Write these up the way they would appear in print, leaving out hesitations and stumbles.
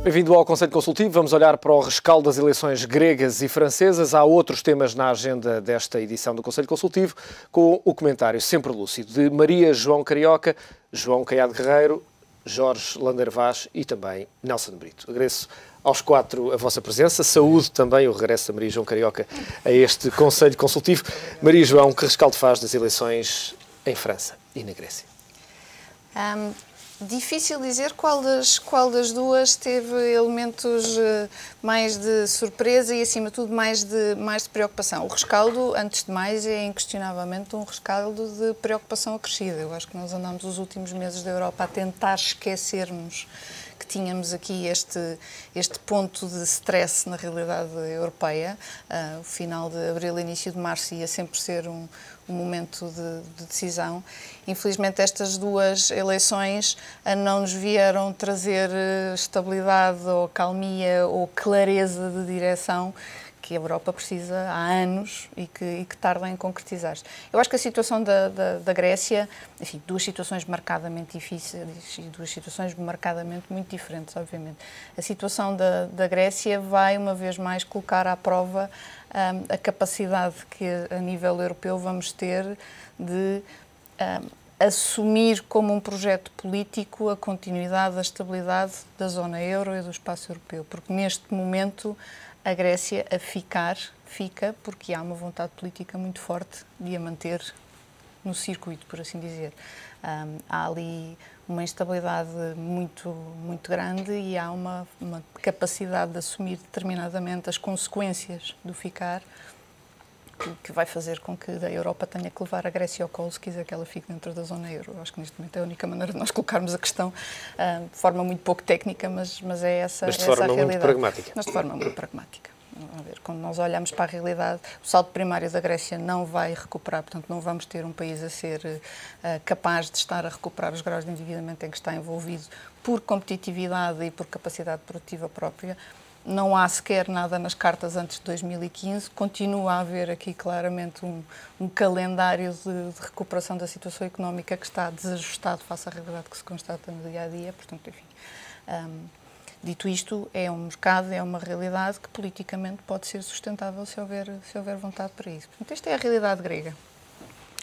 Bem-vindo ao Conselho Consultivo. Vamos olhar para o rescaldo das eleições gregas e francesas. Há outros temas na agenda desta edição do Conselho Consultivo, com o comentário sempre lúcido de Maria João Carioca, João Caiado Guerreiro, Jorge Lander Vaz e também Nelson Brito. Agradeço aos quatro a vossa presença. Saúde também o regresso da Maria João Carioca a este Conselho Consultivo. Maria João, que rescaldo faz das eleições em França e na Grécia? Difícil dizer qual das duas teve elementos mais de surpresa e, acima de tudo, mais de preocupação. O rescaldo, antes de mais, é inquestionavelmente um rescaldo de preocupação acrescida. Eu acho que nós andamos os últimos meses da Europa a tentar esquecermos que tínhamos aqui este ponto de stress na realidade europeia. O final de abril, início de março ia sempre ser um momento de decisão. Infelizmente, estas duas eleições não nos vieram trazer estabilidade ou calmia ou clareza de direção que a Europa precisa há anos e que tarda em concretizar-se. Eu acho que a situação da Grécia, enfim, duas situações marcadamente difíceis e duas situações marcadamente muito diferentes, obviamente. A situação da Grécia vai, uma vez mais, colocar à prova a capacidade que, a nível europeu, vamos ter de assumir como um projeto político a continuidade, a estabilidade da zona euro e do espaço europeu, porque neste momento a Grécia fica porque há uma vontade política muito forte de a manter no circuito, por assim dizer. Há ali uma instabilidade muito grande e há uma capacidade de assumir determinadamente as consequências do ficar, que vai fazer com que a Europa tenha que levar a Grécia ao colo se quiser que ela fique dentro da zona euro. Eu acho que neste momento é a única maneira de nós colocarmos a questão de forma muito pouco técnica, mas é essa a realidade. Mas de forma muito pragmática. Mas de forma muito pragmática. A ver, quando nós olhamos para a realidade, o saldo primário da Grécia não vai recuperar, portanto não vamos ter um país a ser capaz de estar a recuperar os graus de endividamento em que está envolvido por competitividade e por capacidade produtiva própria. Não há sequer nada nas cartas antes de 2015, continua a haver aqui claramente um calendário de recuperação da situação económica que está desajustado face à realidade que se constata no dia-a-dia, portanto, enfim. Dito isto, é um mercado, é uma realidade que politicamente pode ser sustentável se houver vontade para isso. Portanto, esta é a realidade grega.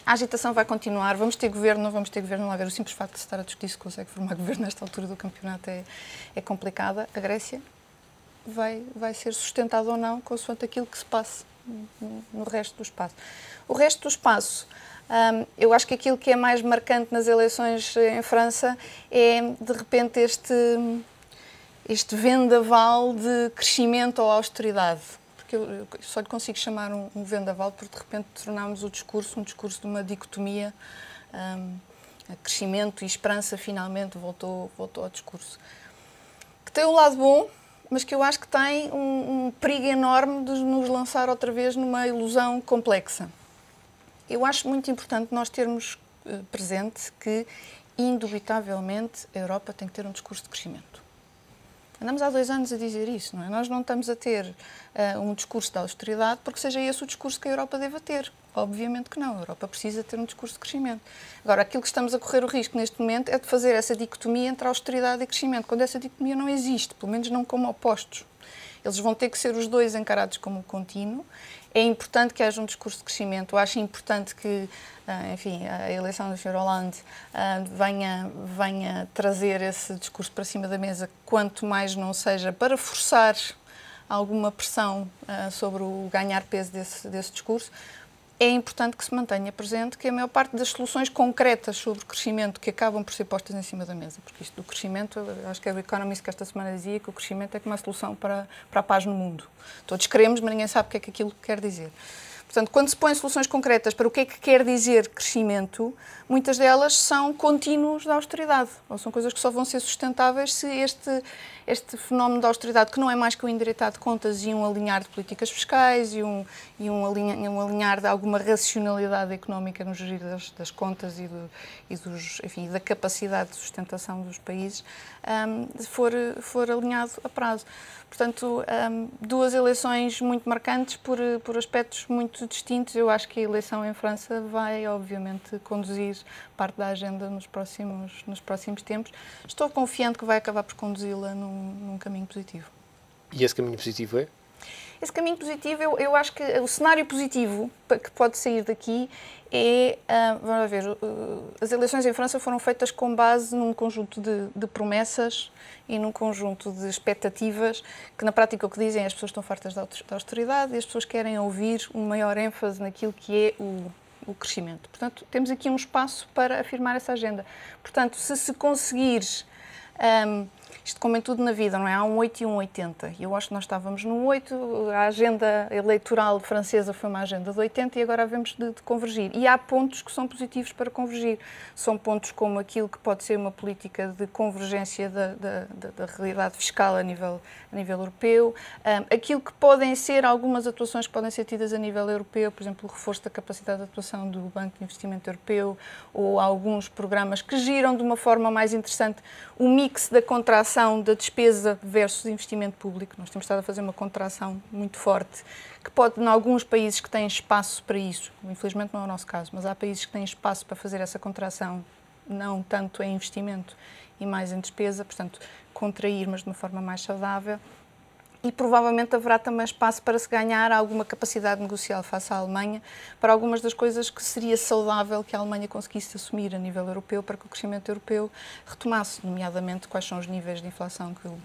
A agitação vai continuar, vamos ter governo, não vamos ter governo, não vai haver. O simples facto de se estar a discutir se consegue formar governo nesta altura do campeonato é complicada. A Grécia vai ser sustentada ou não, consoante aquilo que se passe no resto do espaço. O resto do espaço, eu acho que aquilo que é mais marcante nas eleições em França é, de repente, este vendaval de crescimento ou austeridade. Porque eu só lhe consigo chamar um vendaval porque, de repente, tornámos o discurso um discurso de uma dicotomia. Crescimento e esperança, finalmente, voltou ao discurso. Que tem um lado bom, mas que eu acho que tem um perigo enorme de nos lançar outra vez numa ilusão complexa. Eu acho muito importante nós termos presente que, indubitavelmente, a Europa tem que ter um discurso de crescimento. Andamos há 2 anos a dizer isso, não é? Nós não estamos a ter um discurso de austeridade porque seja esse o discurso que a Europa deva ter. Obviamente que não. A Europa precisa ter um discurso de crescimento. Agora, aquilo que estamos a correr o risco neste momento é de fazer essa dicotomia entre austeridade e crescimento, quando essa dicotomia não existe, pelo menos não como opostos. Eles vão ter que ser os dois encarados como contínuo. É importante que haja um discurso de crescimento. Eu acho importante que, enfim, a eleição do Sr. Hollande venha trazer esse discurso para cima da mesa, quanto mais não seja para forçar alguma pressão sobre o ganhar peso desse discurso. É importante que se mantenha presente que a maior parte das soluções concretas sobre crescimento que acabam por ser postas em cima da mesa, porque isto do crescimento, eu acho que é o Economist que esta semana dizia que o crescimento é como uma solução para a paz no mundo. Todos queremos, mas ninguém sabe o que é que aquilo quer dizer. Portanto, quando se põem soluções concretas para o que é que quer dizer crescimento, muitas delas são contínuos da austeridade, ou são coisas que só vão ser sustentáveis se este fenómeno da austeridade, que não é mais que um endireitar de contas e um alinhar de políticas fiscais e um alinhar de alguma racionalidade económica no gerir das contas enfim, da capacidade de sustentação dos países, for alinhado a prazo. Portanto, 2 eleições muito marcantes por aspectos muito muito distintos. Eu acho que a eleição em França vai, obviamente, conduzir parte da agenda nos próximos tempos. Estou confiante que vai acabar por conduzi-la num caminho positivo. E esse caminho positivo é? Esse caminho positivo, eu acho que o cenário positivo que pode sair daqui é, vamos ver, as eleições em França foram feitas com base num conjunto de promessas e num conjunto de expectativas que, na prática, o que dizem é as pessoas estão fartas da austeridade e as pessoas querem ouvir uma maior ênfase naquilo que é o crescimento. Portanto, temos aqui um espaço para afirmar essa agenda. Portanto, se conseguires... isto como em tudo na vida, não é? Há um 8 e um 80. Eu acho que nós estávamos no 8, a agenda eleitoral francesa foi uma agenda de 80 e agora havemos de convergir. E há pontos que são positivos para convergir. São pontos como aquilo que pode ser uma política de convergência da realidade fiscal a nível europeu, aquilo que podem ser algumas atuações que podem ser tidas a nível europeu, por exemplo, o reforço da capacidade de atuação do Banco de Investimento Europeu ou alguns programas que giram de uma forma mais interessante o mix da contração da despesa versus investimento público. Nós temos estado a fazer uma contração muito forte, que pode, em alguns países que têm espaço para isso, infelizmente não é o nosso caso, mas há países que têm espaço para fazer essa contração, não tanto em investimento e mais em despesa, portanto, contrair, mas de uma forma mais saudável. E provavelmente haverá também espaço para se ganhar alguma capacidade negocial face à Alemanha para algumas das coisas que seria saudável que a Alemanha conseguisse assumir a nível europeu para que o crescimento europeu retomasse, nomeadamente quais são os níveis de inflação que o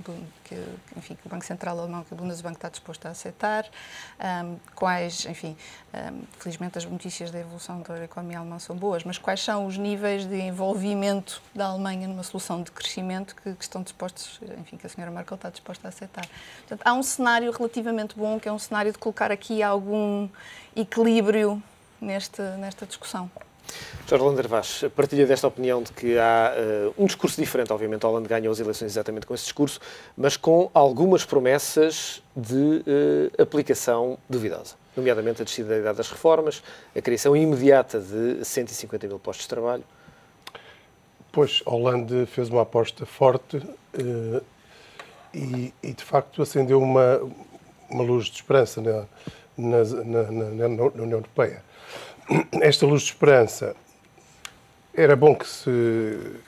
Banco Central Alemão, que o Bundesbank está disposto a aceitar, felizmente as notícias da evolução da economia alemã são boas, mas quais são os níveis de envolvimento da Alemanha numa solução de crescimento que estão dispostos, que a senhora Merkel está disposta a aceitar. Portanto, há um cenário relativamente bom, que é um cenário de colocar aqui algum equilíbrio nesta discussão. Jorge Lander Vaz partilha desta opinião de que há um discurso diferente. Obviamente, a Hollande ganhou as eleições exatamente com esse discurso, mas com algumas promessas de aplicação duvidosa. Nomeadamente a descida da idade das reformas, a criação imediata de 150 mil postos de trabalho. Pois, a Hollande fez uma aposta forte e de facto acendeu uma luz de esperança na União Europeia. Esta luz de esperança era bom que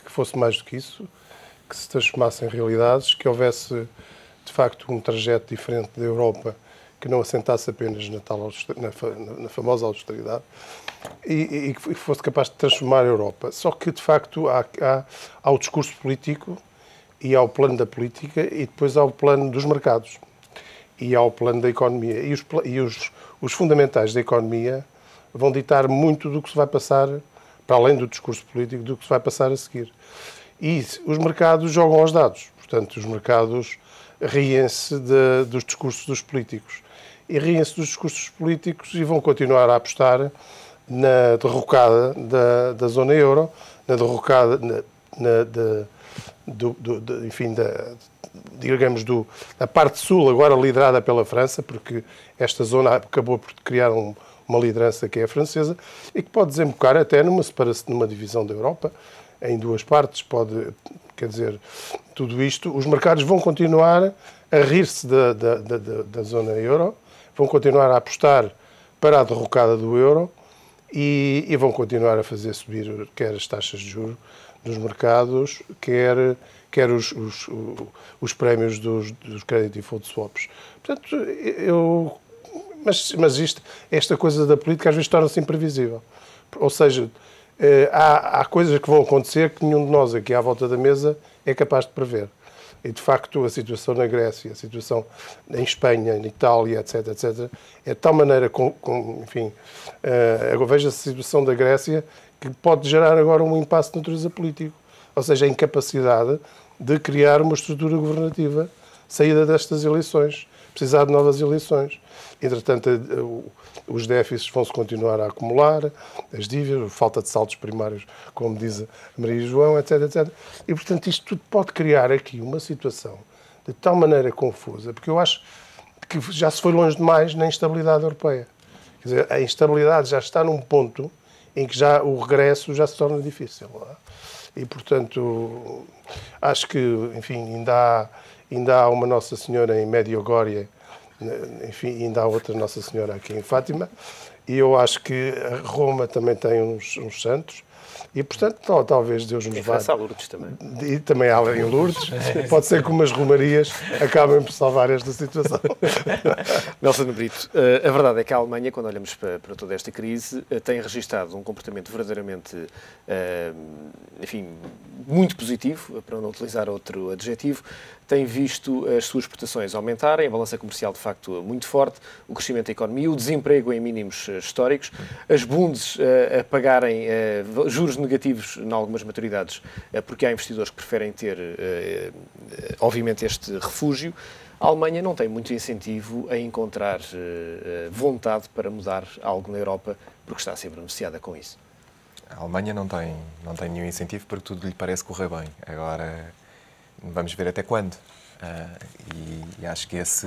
fosse mais do que isso, que se transformasse em realidades, que houvesse de facto um trajeto diferente da Europa, que não assentasse apenas na famosa austeridade e que fosse capaz de transformar a Europa. Só que de facto há o discurso político e há o plano da política e depois há o plano dos mercados e há o plano da economia. E os fundamentais da economia vão ditar muito do que se vai passar, para além do discurso político, do que se vai passar a seguir. E os mercados jogam aos dados. Portanto, os mercados riem-se dos discursos dos políticos. E riem-se dos discursos políticos e vão continuar a apostar na derrocada da zona euro, na derrocada da parte sul, agora liderada pela França, porque esta zona acabou por criar uma liderança que é a francesa e que pode desembocar até numa divisão da Europa em duas partes. Tudo isto, os mercados vão continuar a rir-se da zona euro, vão continuar a apostar para a derrocada do euro e vão continuar a fazer subir quer as taxas de juros dos mercados, quer os prémios dos credit default swaps. Portanto, Mas esta coisa da política às vezes torna-se imprevisível. Ou seja, há coisas que vão acontecer que nenhum de nós aqui à volta da mesa é capaz de prever. E, de facto, a situação na Grécia, a situação em Espanha, em Itália, etc., é de tal maneira, eu vejo a situação da Grécia que pode gerar agora um impasse de natureza político. Ou seja, a incapacidade de criar uma estrutura governativa saída destas eleições, precisar de novas eleições. Entretanto, os déficits vão-se continuar a acumular, as dívidas, falta de saldos primários, como diz a Maria João, etc. E, portanto, isto tudo pode criar aqui uma situação de tal maneira confusa, porque eu acho que já se foi longe demais na instabilidade europeia. Quer dizer, a instabilidade já está num ponto em que já o regresso já se torna difícil. E, portanto, acho que, ainda há uma Nossa Senhora em Medjugorje, ainda há outra Nossa Senhora aqui em Fátima, E eu acho que Roma também tem uns santos. E, portanto, talvez Deus nos vá... Há Lourdes também. E também há em Lourdes. Pode ser que umas romarias acabem por salvar esta situação. Nelson Brito, a verdade é que a Alemanha, quando olhamos para toda esta crise, tem registado um comportamento verdadeiramente, enfim, muito positivo, para não utilizar outro adjetivo. Tem visto as suas exportações aumentarem, a balança comercial, de facto, muito forte, o crescimento da economia, o desemprego em mínimos históricos, as Bundes a pagarem juros negativos em algumas maturidades, porque há investidores que preferem ter, obviamente, este refúgio. A Alemanha não tem muito incentivo a encontrar vontade para mudar algo na Europa, porque está a ser beneficiada com isso. A Alemanha não tem nenhum incentivo porque tudo lhe parece correr bem. Agora, vamos ver até quando. E acho que esse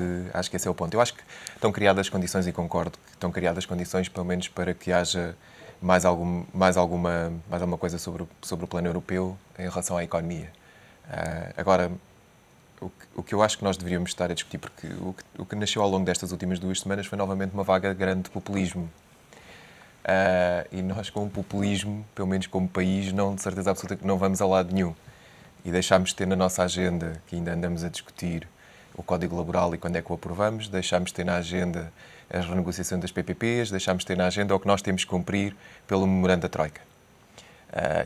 é o ponto. Eu acho que estão criadas condições, e concordo que estão criadas condições, pelo menos, para que haja mais alguma coisa sobre o plano europeu em relação à economia. Agora, o que eu acho que nós deveríamos estar a discutir, porque o que nasceu ao longo destas últimas 2 semanas foi novamente uma vaga grande de populismo. E nós, com o populismo, pelo menos como país, de certeza absoluta que não vamos a lado nenhum. E deixámos de ter na nossa agenda, que ainda andamos a discutir, o Código Laboral e quando é que o aprovamos, deixámos de ter na agenda a renegociação das PPPs, deixámos de ter na agenda o que nós temos que cumprir pelo memorando da Troika.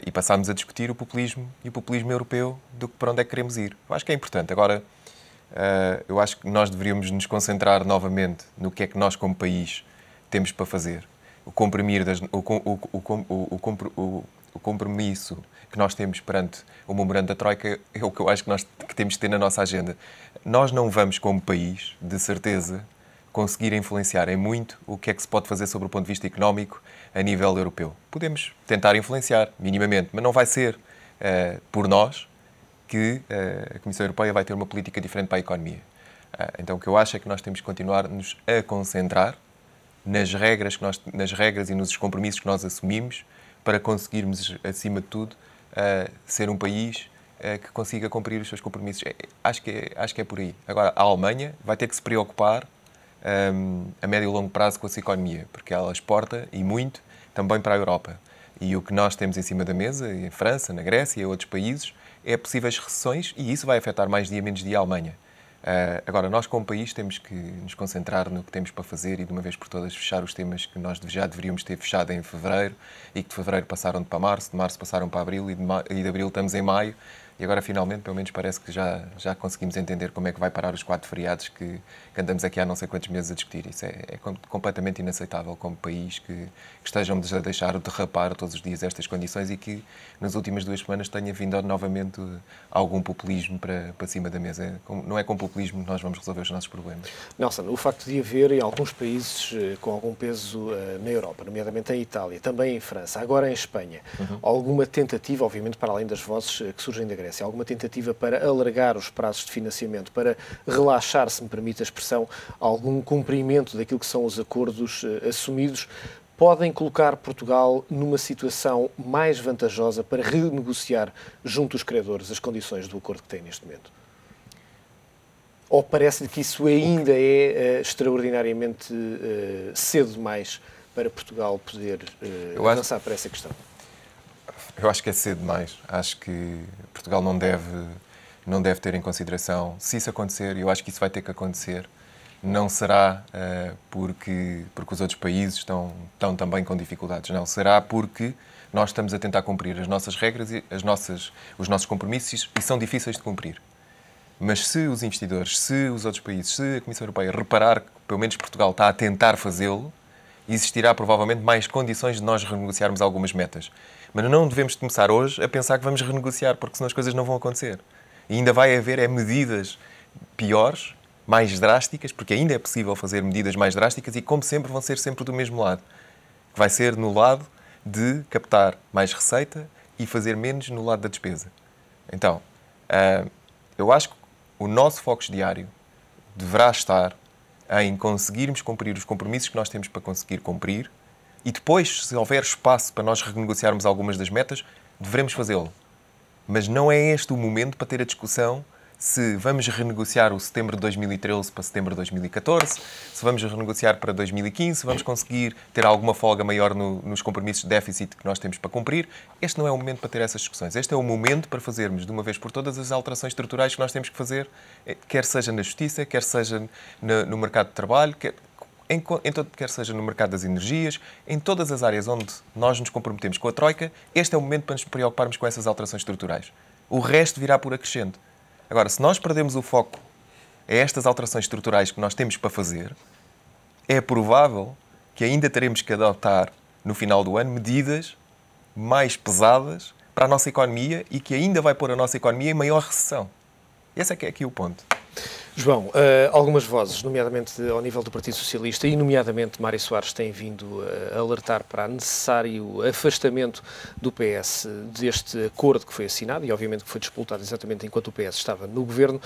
E passámos a discutir o populismo e o populismo europeu para onde é que queremos ir. Eu acho que é importante. Agora, eu acho que nós deveríamos nos concentrar novamente no que é que nós, como país, temos para fazer. O compromisso que nós temos perante o memorando da Troika é o que eu acho que temos de ter na nossa agenda. Nós não vamos, como país, de certeza, conseguir influenciar em muito o que é que se pode fazer sobre o ponto de vista económico a nível europeu. Podemos tentar influenciar, minimamente, mas não vai ser por nós que a Comissão Europeia vai ter uma política diferente para a economia. Então, o que eu acho é que nós temos que continuar-nos a concentrar nas regras e nos compromissos que nós assumimos para conseguirmos, acima de tudo, ser um país que consiga cumprir os seus compromissos. Acho que é por aí. Agora, a Alemanha vai ter que se preocupar a médio e longo prazo com a sua economia, porque ela exporta, e muito, também para a Europa. E o que nós temos em cima da mesa, em França, na Grécia e em outros países, é possíveis recessões, e isso vai afetar mais dia menos dia a Alemanha. Agora, nós como país temos que nos concentrar no que temos para fazer e de uma vez por todas fechar os temas que nós já deveríamos ter fechado em fevereiro e que de fevereiro passaram para março, de março passaram para abril e de abril estamos em maio. E agora, finalmente, pelo menos parece que já conseguimos entender como é que vai parar os 4 feriados que andamos aqui há não sei quantos meses a discutir. Isso é completamente inaceitável como país que estejamos a deixar derrapar todos os dias estas condições e que nas últimas 2 semanas tenha vindo novamente algum populismo para cima da mesa. Não é com populismo que nós vamos resolver os nossos problemas. Nelson, o facto de haver em alguns países com algum peso na Europa, nomeadamente em Itália, também em França, agora em Espanha, alguma tentativa, obviamente para além das vozes que surgem da Grécia, alguma tentativa para alargar os prazos de financiamento, para relaxar, se me permite a expressão, algum cumprimento daquilo que são os acordos assumidos, podem colocar Portugal numa situação mais vantajosa para renegociar junto aos credores as condições do acordo que tem neste momento? Ou parece-lhe que isso ainda é extraordinariamente cedo demais para Portugal poder avançar para essa questão? Eu acho que é cedo demais. Acho que Portugal não deve ter em consideração, se isso acontecer, e eu acho que isso vai ter que acontecer, não será porque os outros países estão também com dificuldades. Não, será porque nós estamos a tentar cumprir as nossas regras e os nossos compromissos e são difíceis de cumprir. Mas se os investidores, se os outros países, se a Comissão Europeia reparar que pelo menos Portugal está a tentar fazê-lo, existirá provavelmente mais condições de nós renegociarmos algumas metas. Mas não devemos começar hoje a pensar que vamos renegociar, porque senão as coisas não vão acontecer. E ainda vai haver medidas piores, mais drásticas, porque ainda é possível fazer medidas mais drásticas e, como sempre, vão ser sempre do mesmo lado. Que vai ser no lado de captar mais receita e fazer menos no lado da despesa. Então, eu acho que o nosso foco diário deverá estar em conseguirmos cumprir os compromissos que nós temos para conseguir cumprir e depois, se houver espaço para nós renegociarmos algumas das metas, devemos fazê-lo. Mas não é este o momento para ter a discussão se vamos renegociar o setembro de 2013 para setembro de 2014, se vamos renegociar para 2015, se vamos conseguir ter alguma folga maior nos compromissos de déficit que nós temos para cumprir. Este não é o momento para ter essas discussões. Este é o momento para fazermos, de uma vez por todas, as alterações estruturais que nós temos que fazer, quer seja na justiça, quer seja no mercado de trabalho, quer seja no mercado das energias, em todas as áreas onde nós nos comprometemos com a Troika, este é o momento para nos preocuparmos com essas alterações estruturais. O resto virá por acrescento. Agora, se nós perdemos o foco a estas alterações estruturais que nós temos para fazer, é provável que ainda teremos que adotar, no final do ano, medidas mais pesadas para a nossa economia e que ainda vai pôr a nossa economia em maior recessão. Esse é que é aqui o ponto. João, algumas vozes, nomeadamente ao nível do Partido Socialista e nomeadamente Mário Soares, têm vindo a alertar para o necessário afastamento do PS deste acordo que foi assinado e obviamente que foi disputado exatamente enquanto o PS estava no governo.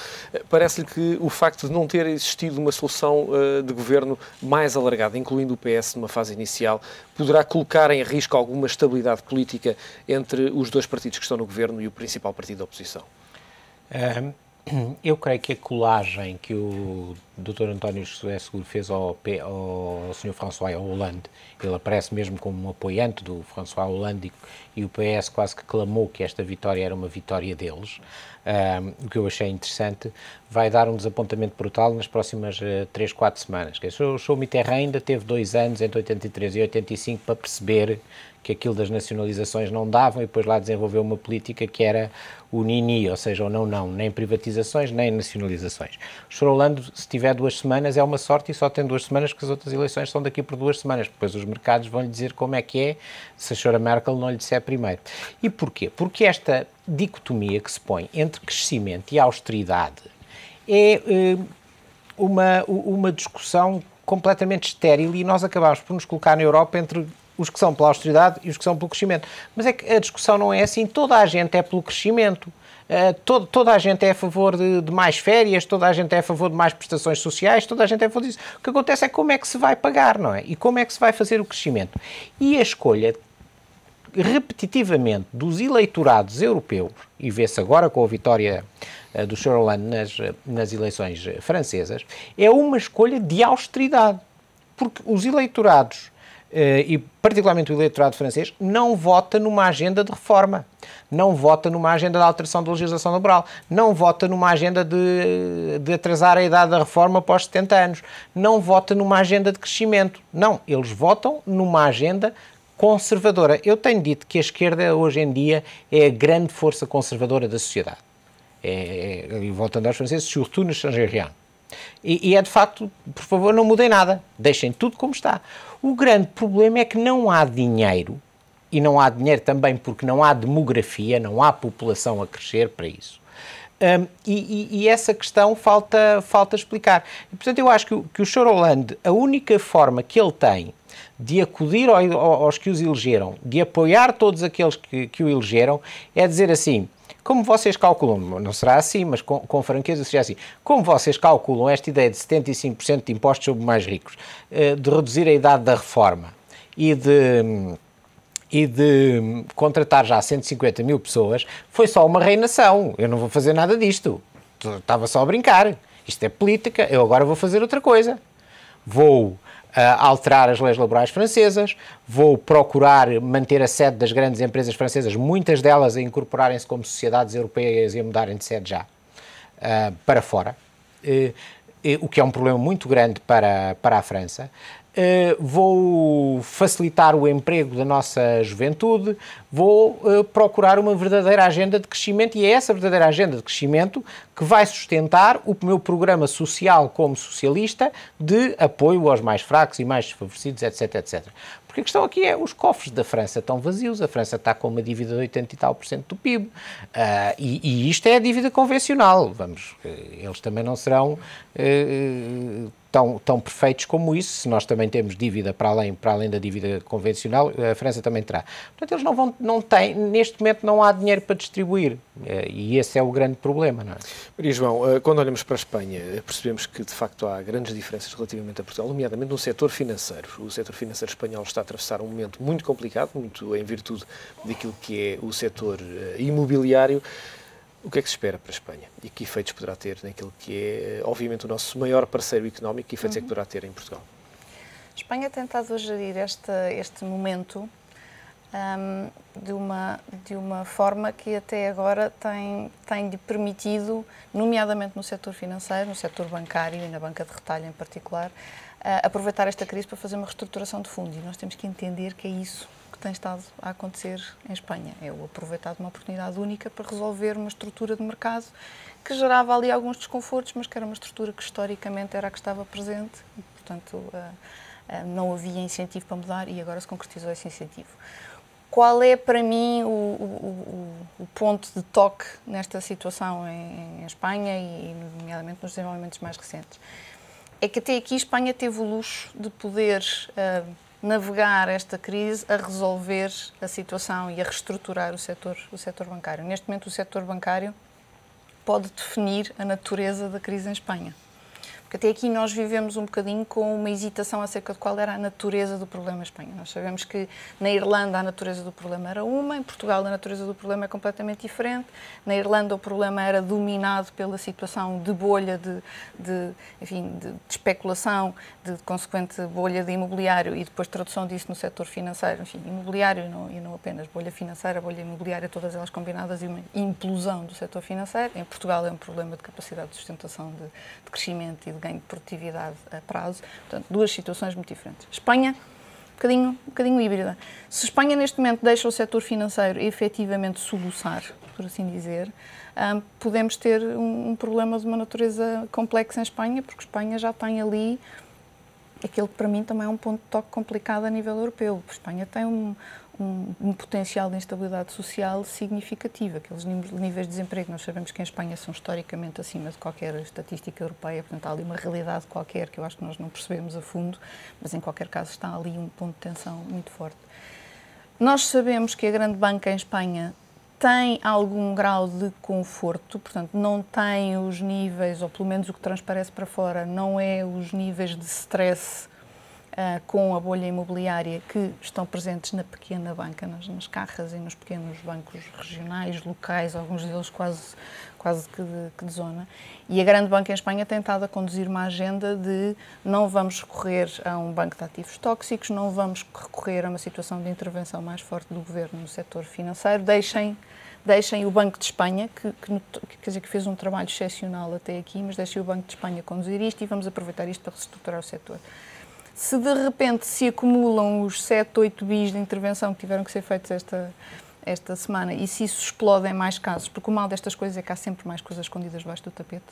Parece-lhe que o facto de não ter existido uma solução de governo mais alargada, incluindo o PS numa fase inicial, poderá colocar em risco alguma estabilidade política entre os dois partidos que estão no governo e o principal partido da oposição? Eu creio que a colagem que o Dr. António José Seguro fez ao Sr. François Hollande, ele aparece mesmo como um apoiante do François Hollande e o PS quase que clamou que esta vitória era uma vitória deles, o que eu achei interessante, vai dar um desapontamento brutal nas próximas 3-4 semanas. O Sr. Mitterrand ainda teve 2 anos, entre 83 e 85, para perceber que aquilo das nacionalizações não davam e depois lá desenvolveu uma política que era o nini, ou seja, o não, nem privatizações, nem nacionalizações. O Sr. Hollande, se tiver 2 semanas, é uma sorte e só tem 2 semanas, porque as outras eleições são daqui por 2 semanas. Depois os mercados vão lhe dizer como é que é, se a Sra. Merkel não lhe disser primeiro. E porquê? Porque esta dicotomia que se põe entre crescimento e austeridade é uma discussão completamente estéril e nós acabamos por nos colocar na Europa entre os que são pela austeridade e os que são pelo crescimento. Mas é que a discussão não é assim. Toda a gente é pelo crescimento. Toda a gente é a favor de mais férias, toda a gente é a favor de mais prestações sociais, toda a gente é a favor disso. O que acontece é como é que se vai pagar, não é? E como é que se vai fazer o crescimento. E a escolha, repetitivamente, dos eleitorados europeus, e vê-se agora com a vitória do Sr. Hollande nas eleições francesas, é uma escolha de austeridade. Porque os eleitorados e particularmente o eleitorado francês, não vota numa agenda de reforma, não vota numa agenda de alteração da legislação laboral, não vota numa agenda de atrasar a idade da reforma após 70 anos, não vota numa agenda de crescimento. Não, eles votam numa agenda conservadora. Eu tenho dito que a esquerda hoje em dia é a grande força conservadora da sociedade. E voltando aos franceses, surtout ne changez rien. E é de facto, por favor, não mudem nada, deixem tudo como está. O grande problema é que não há dinheiro, e não há dinheiro também porque não há demografia, não há população a crescer para isso. E essa questão falta explicar. E, portanto, eu acho que o Sr. Hollande, a única forma que ele tem de acudir aos que os elegeram, de apoiar todos aqueles que o elegeram, é dizer assim: como vocês calculam, não será assim, mas com franqueza seria assim, como vocês calculam esta ideia de 75% de impostos sobre mais ricos, de reduzir a idade da reforma e de contratar já 150 mil pessoas, foi só uma reinação, eu não vou fazer nada disto, estava só a brincar, isto é política, eu agora vou fazer outra coisa, vou alterar as leis laborais francesas, vou procurar manter a sede das grandes empresas francesas, muitas delas a incorporarem-se como sociedades europeias e a mudarem de sede já para fora, o que é um problema muito grande para a França. Vou facilitar o emprego da nossa juventude, vou procurar uma verdadeira agenda de crescimento e é essa verdadeira agenda de crescimento que vai sustentar o meu programa social como socialista de apoio aos mais fracos e mais desfavorecidos, etc, etc. Porque a questão aqui é, os cofres da França estão vazios, a França está com uma dívida de 80 e tal % do PIB, e isto é a dívida convencional, eles também não serão tão perfeitos como isso, se nós também temos dívida para além da dívida convencional, a França também terá. Portanto, eles não têm, neste momento não há dinheiro para distribuir, e esse é o grande problema, não é? Maria João, quando olhamos para a Espanha, percebemos que de facto há grandes diferenças relativamente a Portugal, nomeadamente no setor financeiro. O setor financeiro espanhol está a atravessar um momento muito complicado, muito em virtude daquilo que é o setor imobiliário. O que é que se espera para a Espanha? E que efeitos poderá ter naquilo que é, obviamente, o nosso maior parceiro económico? Que efeitos é que poderá ter em Portugal? A Espanha tem estado a gerir este momento de uma forma que até agora tem-lhe permitido, nomeadamente no setor financeiro, no setor bancário e na banca de retalho em particular, aproveitar esta crise para fazer uma reestruturação de fundo. E nós temos que entender que é isso que tem estado a acontecer em Espanha. É o aproveitar de uma oportunidade única para resolver uma estrutura de mercado que gerava ali alguns desconfortos, mas que era uma estrutura que historicamente era a que estava presente e, portanto, não havia incentivo para mudar e agora se concretizou esse incentivo. Qual é, para mim, o ponto de toque nesta situação em Espanha e, nomeadamente, nos desenvolvimentos mais recentes? É que até aqui Espanha teve o luxo de poder navegar esta crise a resolver a situação e a reestruturar o setor bancário. Neste momento, o setor bancário pode definir a natureza da crise em Espanha. Porque até aqui nós vivemos um bocadinho com uma hesitação acerca de qual era a natureza do problema em Espanha. Nós sabemos que na Irlanda a natureza do problema era uma, em Portugal a natureza do problema é completamente diferente. Na Irlanda o problema era dominado pela situação de bolha, de especulação, de consequente bolha de imobiliário e depois tradução disso no setor financeiro, enfim, imobiliário e não apenas bolha financeira, bolha imobiliária, todas elas combinadas e uma implosão do setor financeiro. Em Portugal é um problema de capacidade de sustentação de crescimento e de ganho de produtividade a prazo. Portanto, duas situações muito diferentes. Espanha, um bocadinho híbrida. Se Espanha, neste momento, deixa o setor financeiro efetivamente soluçar, por assim dizer, podemos ter um problema de uma natureza complexa em Espanha, porque Espanha já tem ali aquele que, para mim, também é um ponto de toque complicado a nível europeu. Espanha tem um potencial de instabilidade social significativo. Aqueles níveis de desemprego, nós sabemos que em Espanha são historicamente acima de qualquer estatística europeia, portanto há ali uma realidade qualquer que eu acho que nós não percebemos a fundo, mas em qualquer caso está ali um ponto de tensão muito forte. Nós sabemos que a grande banca em Espanha tem algum grau de conforto, portanto não tem os níveis, ou pelo menos o que transparece para fora, não é os níveis de stress com a bolha imobiliária que estão presentes na pequena banca, nas cajas e nos pequenos bancos regionais, locais, alguns deles quase que de zona. E a grande banca em Espanha tem estado a conduzir uma agenda de não vamos recorrer a um banco de ativos tóxicos, não vamos recorrer a uma situação de intervenção mais forte do governo no setor financeiro, deixem o Banco de Espanha, que fez um trabalho excepcional até aqui, mas deixem o Banco de Espanha conduzir isto e vamos aproveitar isto para reestruturar o setor. Se de repente se acumulam os 7, 8 bis de intervenção que tiveram que ser feitos esta semana e se isso explode em mais casos, porque o mal destas coisas é que há sempre mais coisas escondidas debaixo do tapete,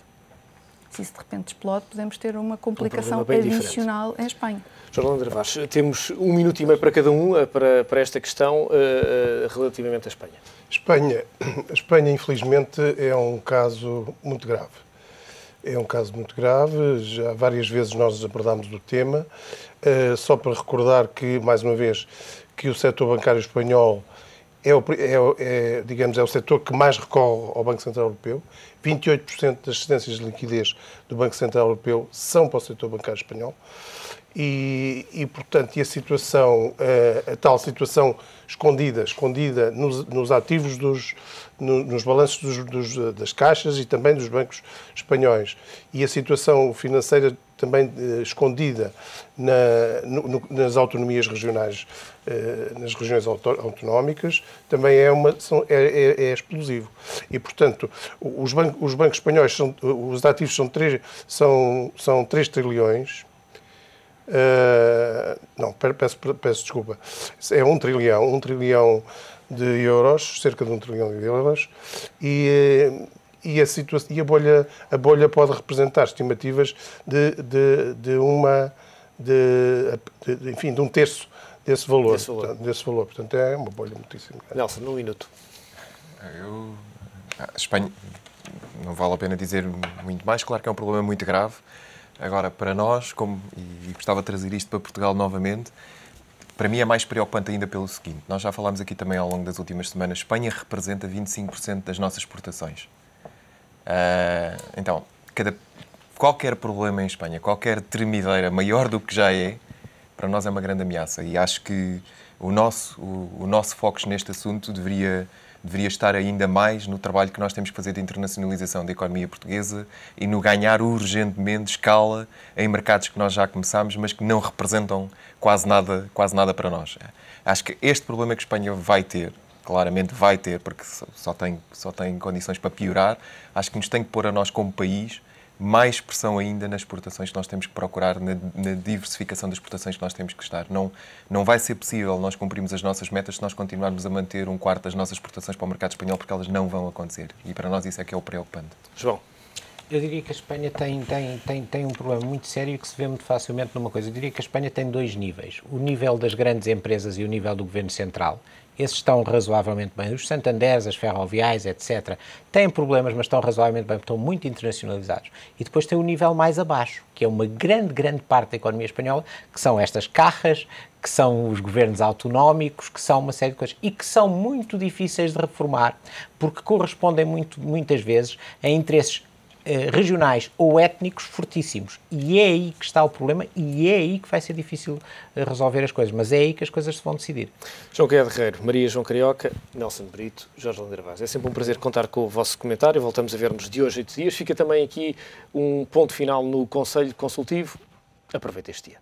se isso de repente explode, podemos ter uma complicação adicional em Espanha. João André Vaz, temos 1 minuto e meio para cada um para esta questão relativamente à Espanha. A Espanha, infelizmente, é um caso muito grave. É um caso muito grave, já várias vezes nós abordámos o tema, só para recordar que, mais uma vez, que o setor bancário espanhol é o setor que mais recorre ao Banco Central Europeu. 28% das excedências de liquidez do Banco Central Europeu são para o setor bancário espanhol. Portanto, a situação, a tal situação escondida nos ativos nos balanços das caixas e também dos bancos espanhóis, e a situação financeira também escondida nas autonomias regionais, nas regiões autonómicas, também é explosivo. E, portanto, os bancos espanhóis, os ativos são 3 trilhões. Não, peço desculpa. É 1 trilhão de euros, cerca de 1 trilhão de euros, e a bolha pode representar estimativas de um terço desse valor. Portanto, é uma bolha muitíssimo grande. Nelson, 1 minuto. Espanha, não vale a pena dizer muito mais, claro que é um problema muito grave. Agora, para nós, e gostava de trazer isto para Portugal novamente, para mim é mais preocupante ainda pelo seguinte. Nós já falámos aqui também ao longo das últimas semanas, Espanha representa 25% das nossas exportações. Então, qualquer problema em Espanha, qualquer tremideira maior do que já é, para nós é uma grande ameaça. E acho que o nosso foco neste assunto deveria estar ainda mais no trabalho que nós temos que fazer de internacionalização da economia portuguesa e no ganhar urgentemente escala em mercados que nós já começámos, mas que não representam quase nada para nós. Acho que este problema que a Espanha vai ter, claramente vai ter, porque só tem condições para piorar, acho que nos tem que pôr a nós como país mais pressão ainda nas exportações que nós temos que procurar, na diversificação das exportações que nós temos que estar. Não vai ser possível nós cumprirmos as nossas metas se nós continuarmos a manter um quarto das nossas exportações para o mercado espanhol, porque elas não vão acontecer. E para nós isso é que é o preocupante. João. Eu diria que a Espanha tem um problema muito sério que se vê muito facilmente numa coisa. Eu diria que a Espanha tem dois níveis. O nível das grandes empresas e o nível do governo central. Esses estão razoavelmente bem. Os Santanders, as ferroviárias, etc. têm problemas, mas estão razoavelmente bem, estão muito internacionalizados. E depois tem o nível mais abaixo, que é uma grande parte da economia espanhola, que são estas cajas, que são os governos autonómicos, que são uma série de coisas, e que são muito difíceis de reformar, porque correspondem muitas vezes a interesses regionais ou étnicos fortíssimos. E é aí que está o problema e é aí que vai ser difícil resolver as coisas. Mas é aí que as coisas se vão decidir. João Guerreiro, Maria João Carioca, Nelson Brito, Jorge Landeira Vaz. É sempre um prazer contar com o vosso comentário. Voltamos a ver-nos de hoje a 8 dias. Fica também aqui um ponto final no Conselho Consultivo. Aproveita este dia.